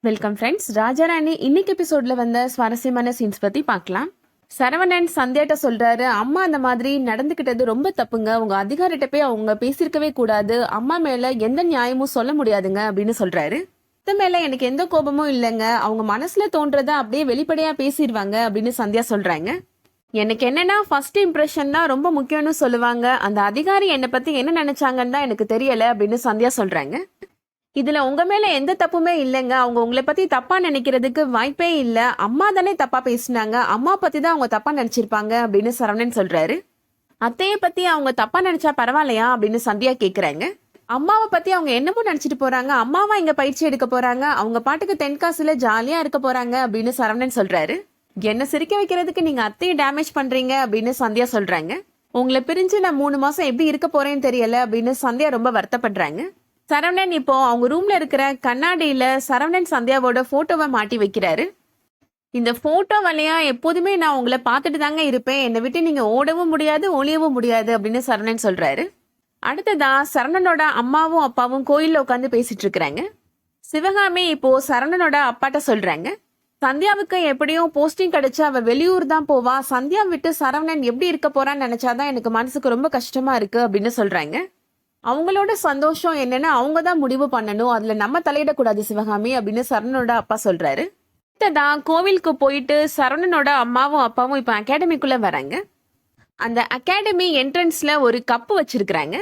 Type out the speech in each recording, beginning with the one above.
Welcome friends. Raja Rani இன்னைக்கு எபிசோட்ல வந்த சுவாரஸ்யமான சீன்ஸ் பத்தி பார்க்கலாம். சரவணன் சந்தியாட்ட சொல்றாரு, அம்மா அந்த மாதிரி நடந்துகிட்டது ரொம்ப தப்புங்க, உங்க அதிகாரிட்ட போய் அவங்க பேசியிருக்கவே கூடாது, அம்மா மேல எந்த நியாயமும் சொல்ல முடியாதுங்க அப்படின்னு சொல்றாரு. இது மேல எனக்கு எந்த கோபமும் இல்லைங்க, அவங்க மனசுல தோன்றத அப்படியே வெளிப்படையா பேசிடுவாங்க அப்படின்னு சந்தியா சொல்றாங்க. எனக்கு என்னன்னா ஃபர்ஸ்ட் இம்ப்ரெஷன் தான் ரொம்ப முக்கியம்னு சொல்லுவாங்க, அந்த அதிகாரி என்னை பத்தி என்ன நினைச்சாங்கன்னு தான் எனக்கு தெரியல அப்படின்னு சந்தியா சொல்றாங்க. இதுல உங்க மேல எந்த தப்புமே இல்லைங்க, அவங்க உங்களை பத்தி தப்பா நினைக்கிறதுக்கு வாய்ப்பே இல்ல, அம்மா தானே தப்பா பேசினாங்க, அம்மா பத்தி தான் அவங்க தப்பா நினைச்சிருப்பாங்க அப்படின்னு சரவணன் சொல்றாரு. அத்தைய பத்தி அவங்க தப்பா நினைச்சா பரவாயில்லையா அப்படின்னு சந்தியா கேக்குறாங்க. அம்மாவை பத்தி அவங்க என்னமோ நினைச்சிட்டு போறாங்க, அம்மாவா இங்க பயிற்சி எடுக்க போறாங்க, அவங்க பாட்டுக்கு தென்காசில ஜாலியா இருக்க போறாங்க அப்படின்னு சரவணன் சொல்றாரு. என்ன சிரிக்க வைக்கிறதுக்கு நீங்க அத்தையை டேமேஜ் பண்றீங்க அப்படின்னு சந்தியா சொல்றாங்க. உங்களை பிரிஞ்சு நான் 3 மாசம் எப்படி இருக்க போறேன்னு தெரியல அப்படின்னு சந்தியா ரொம்ப வருத்தப்படுறாங்க. சரவணன் இப்போ அவங்க ரூம்ல இருக்கிற கண்ணாடியில சரவணன் சந்தியாவோட போட்டோவை மாட்டி வைக்கிறாரு. இந்த போட்டோ வழியா எப்போதுமே நான் உங்களை பார்த்துட்டு தாங்க இருப்பேன், என்னை விட்டு நீங்க ஓடவும் முடியாது ஒளியவும் முடியாது அப்படின்னு சரவணன் சொல்றாரு. அடுத்ததா சரவணனோட அம்மாவும் அப்பாவும் கோயில்ல உட்காந்து பேசிட்டு இருக்கிறாங்க. சிவகாமி இப்போ சரவணனோட அப்பாட்ட சொல்றாங்க, சந்தியாவுக்கு எப்படியும் போஸ்டிங் கிடைச்சா அவ வெளியூர் தான் போவா, சந்தியா விட்டு சரவணன் எப்படி இருக்க போறான்னு நினைச்சாதான் எனக்கு மனசுக்கு ரொம்ப கஷ்டமா இருக்கு அப்படின்னு சொல்றாங்க. அவங்களோட சந்தோஷம் என்னன்னு அவங்க தான் முடிவு பண்ணணும், அதுல நம்ம தலையிடக்கூடாது சிவகாமி அப்படின்னு சரவணனோட அப்பா சொல்றாரு. தான் கோவிலுக்கு போயிட்டு சரவணனோட அம்மாவும் அப்பாவும் இப்ப அகாடமிக்குள்ள வராங்க. அந்த அகாடமி என்ட்ரன்ஸ்ல ஒரு கப்பு வச்சிருக்கிறாங்க.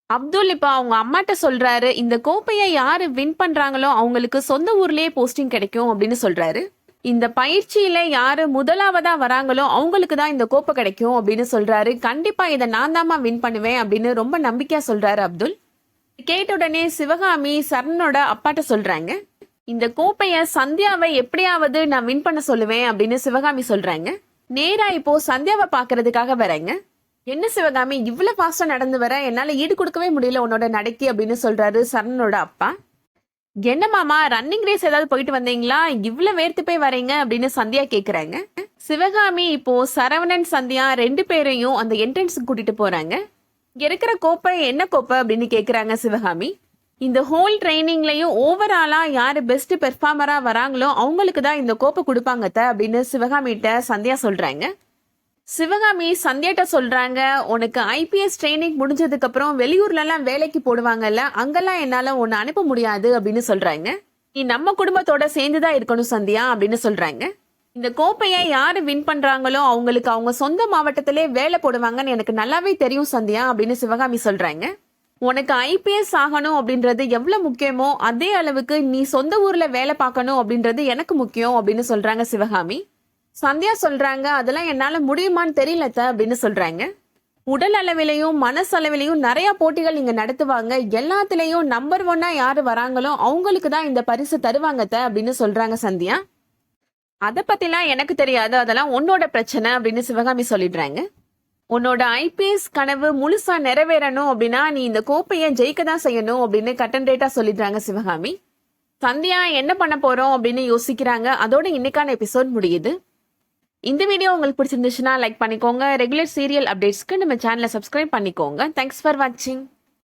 அப்துல் இப்ப அவங்க அம்மாட்ட சொல்றாரு, இந்த கோப்பையை யாரு வின் பண்றாங்களோ அவங்களுக்கு சொந்த ஊர்லயே போஸ்டிங் கிடைக்கும் அப்படின்னு சொல்றாரு. இந்த பயிற்சியில யாரு முதலாவதா வராங்களோ அவங்களுக்கு தான் இந்த கோப்பை கிடைக்கும் அப்படின்னு சொல்றாரு. கண்டிப்பா இதை நான் தாமா வின் பண்ணுவேன் அப்படின்னு ரொம்ப நம்பிக்கையா சொல்றாரு அப்துல். கேட்ட உடனே சிவகாமி சரவணனோட அப்பாட்ட சொல்றாங்க, இந்த கோப்பைய சந்தியாவை எப்படியாவது நான் வின் பண்ண சொல்லுவேன் அப்படின்னு சிவகாமி சொல்றாங்க. நேரா இப்போ சந்தியாவை பாக்குறதுக்காக வராங்க. என்ன சிவகாமி இவ்வளவு ஃபாஸ்டா நடந்து வர, என்னால ஈடு கொடுக்கவே முடியல உன்னோட நடைக்கு அப்படின்னு சொல்றாரு சரவணனோட அப்பா. என்ன மாமா ரன்னிங் ரேஸ் ஏதாவது போயிட்டு வந்தீங்களா, இவ்வளவு வேர்த்து போய் வரீங்க அப்படின்னு சந்தியா கேக்குறாங்க. சிவகாமி இப்போ சரவணன் சந்தியா 2 பேரையும் அந்த என்ட்ரன்ஸுக்கு கூட்டிட்டு போறாங்க. இங்க இருக்கிற கோப்பை என்ன கோப்பை அப்படின்னு கேக்குறாங்க சிவகாமி. இந்த ஹோல் ட்ரைனிங்லயும் ஓவராலா யாரு பெஸ்ட் பெர்ஃபார்மரா வராங்களோ அவங்களுக்கு தான் இந்த கோப்பை கொடுப்பாங்க அப்படின்னு சிவகாமிட்ட சந்தியா சொல்றாங்க. சிவகாமி சந்தியாட்ட சொல்றாங்க, உனக்கு ஐபிஎஸ் ட்ரைனிங் முடிஞ்சதுக்கு அப்புறம் வெளியூர்ல எல்லாம் வேலைக்கு போடுவாங்கல்ல, அங்கெல்லாம் என்னால உன்னை அனுப்ப முடியாது அப்படின்னு சொல்றாங்க. நீ நம்ம குடும்பத்தோட சேர்ந்துதான் இருக்கணும் சந்தியா அப்படின்னு சொல்றாங்க. இந்த கோப்பையை யாரு வின் பண்றாங்களோ அவங்களுக்கு அவங்க சொந்த மாவட்டத்திலே வேலை போடுவாங்கன்னு எனக்கு நல்லாவே தெரியும் சந்தியா அப்படின்னு சிவகாமி சொல்றாங்க. உனக்கு ஐபிஎஸ் ஆகணும் அப்படின்றது எவ்வளவு முக்கியமோ அதே அளவுக்கு நீ சொந்த ஊர்ல வேலை பார்க்கணும் அப்படின்றது எனக்கு முக்கியம் அப்படின்னு சொல்றாங்க சிவகாமி. சந்தியா சொல்றாங்க, அதெல்லாம் என்னால முடியுமான்னு தெரியல அப்படின்னு சொல்றாங்க. உடல் அளவிலையும் மனசளவிலையும் நிறைய போட்டிகள் இங்க நடத்துவாங்க, எல்லாத்திலையும் நம்பர் 1 யாரு வராங்களோ அவங்களுக்கு தான் இந்த பரிசு தருவாங்க அப்படின்னு சொல்றாங்க சந்தியா. அதை பத்திலாம் எனக்கு தெரியாது, அதெல்லாம் உன்னோட பிரச்சனை அப்படின்னு சிவகாமி சொல்லிடுறாங்க. உன்னோட ஐபிஎஸ் கனவு முழுசா நிறைவேறணும் அப்படின்னா நீ இந்த கோப்பையை ஜெயிக்க தான் செய்யணும் அப்படின்னு கட்டன் ரேட்டா சொல்லிடுறாங்க சிவகாமி. சந்தியா என்ன பண்ண போறோம் அப்படின்னு யோசிக்கிறாங்க. அதோட இன்னைக்கான எபிசோட் முடியுது. இந்த வீடியோ உங்களுக்கு பிடிச்சிருந்துச்சுன்னா லைக் பண்ணிக்கோங்க. ரெகுலர் சீரியல் அப்டேட்ஸ்க்கு நம்ம சேனலை சப்ஸ்கிரைப் பண்ணிக்கோங்க. தேங்க்ஸ் ஃபார் வாட்சிங்.